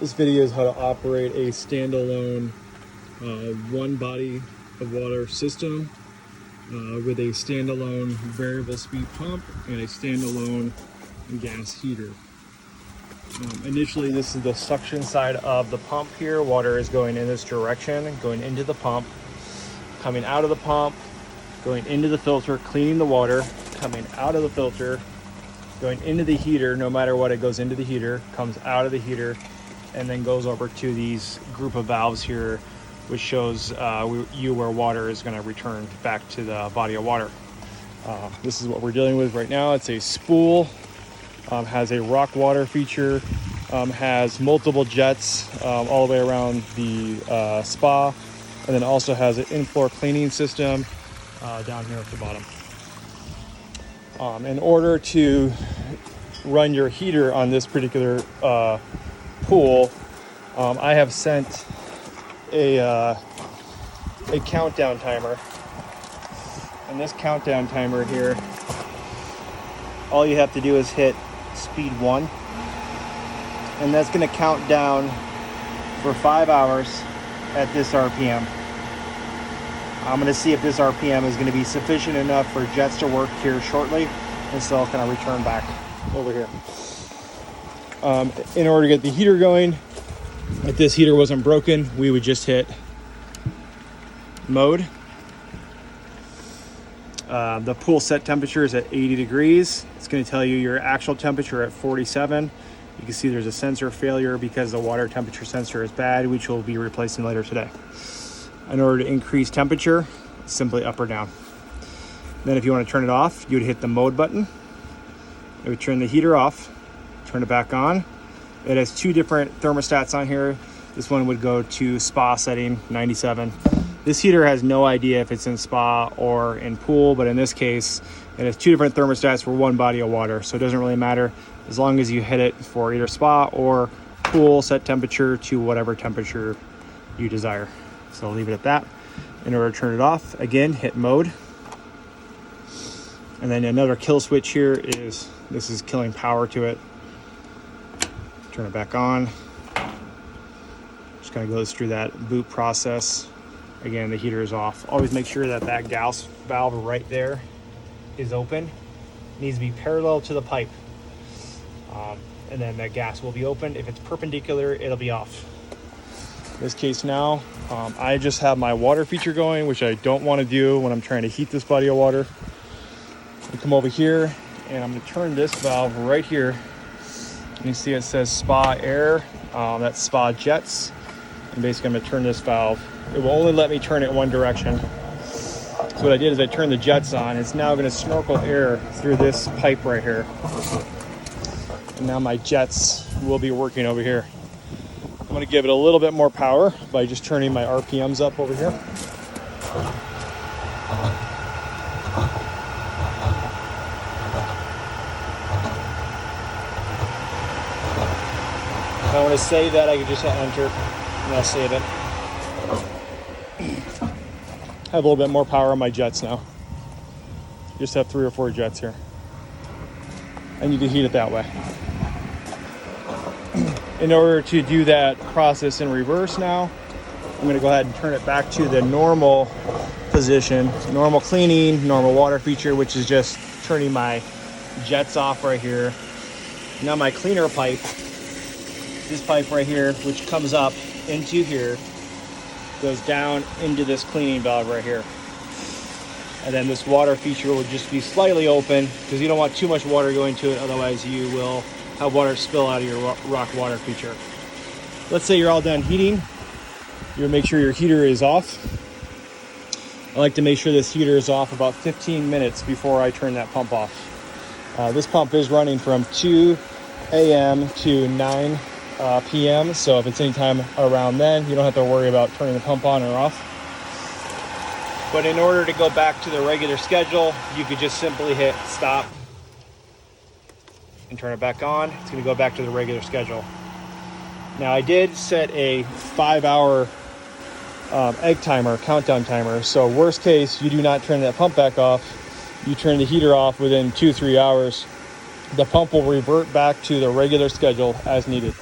This video is how to operate a standalone one body of water system with a standalone variable speed pump and a standalone gas heater. Initially, this is the suction side of the pump here. Water is going in this direction, going into the pump, coming out of the pump, going into the filter, cleaning the water, coming out of the filter, going into the heater. No matter what, it goes into the heater, comes out of the heater, and then goes over to these group of valves here, which shows you where water is going to return back to the body of water. This is what we're dealing with right now. It's a spool, has a rock water feature, has multiple jets all the way around the spa, and then also has an in-floor cleaning system down here at the bottom. In order to run your heater on this particular pool, I have sent a countdown timer, and this countdown timer here, all you have to do is hit speed 1, and that's going to count down for 5 hours at this RPM. I'm going to see if this RPM is going to be sufficient enough for jets to work here shortly, and so I'll kind of return back over here. In order to get the heater going, if this heater wasn't broken, we would just hit mode. The pool set temperature is at 80 degrees. It's going to tell you your actual temperature at 47. You can see there's a sensor failure because the water temperature sensor is bad, which we'll be replacing later today. In order to increase temperature, simply up or down. Then if you want to turn it off, you would hit the mode button. It would turn the heater off, turn it back on. It has two different thermostats on here. This one would go to spa setting, 97. This heater has no idea if it's in spa or in pool, but in this case, it has two different thermostats for one body of water. So it doesn't really matter as long as you hit it for either spa or pool, set temperature to whatever temperature you desire. So I'll leave it at that. In order to turn it off, again, hit mode. And then another kill switch here is, this is killing power to it. Turn it back on. Just kind of goes through that boot process. Again, the heater is off. Always make sure that that gas valve right there is open. It needs to be parallel to the pipe. And then that gas will be open. If it's perpendicular, it'll be off. In this case now, I just have my water feature going, which I don't want to do when I'm trying to heat this body of water. I come over here and I'm going to turn this valve right here. You can see it says spa air. That's spa jets. And basically I'm going to turn this valve. It will only let me turn it one direction. So what I did is I turned the jets on. It's now going to snorkel air through this pipe right here. And now my jets will be working over here. I'm going to give it a little bit more power by just turning my RPMs up over here. If I want to save that, I can just hit enter and I'll save it. I have a little bit more power on my jets now. Just have 3 or 4 jets here. I need to heat it that way. In order to do that process in reverse now, I'm going to go ahead and turn it back to the normal position, normal cleaning, normal water feature, which is just turning my jets off right here. Now my cleaner pipe, this pipe right here, which comes up into here, goes down into this cleaning valve right here. And then this water feature will just be slightly open because you don't want too much water going to it, otherwise you will have water spill out of your rock water feature. Let's say you're all done heating. You'll make sure your heater is off. I like to make sure this heater is off about 15 minutes before I turn that pump off. This pump is running from 2 a.m. to 9 p.m. So if it's any time around then, you don't have to worry about turning the pump on or off. But in order to go back to the regular schedule, you could just simply hit stop and turn it back on. It's going to go back to the regular schedule. Now I did set a 5-hour egg timer, countdown timer. So worst case, you do not turn that pump back off. You turn the heater off within 2-3 hours. The pump will revert back to the regular schedule as needed.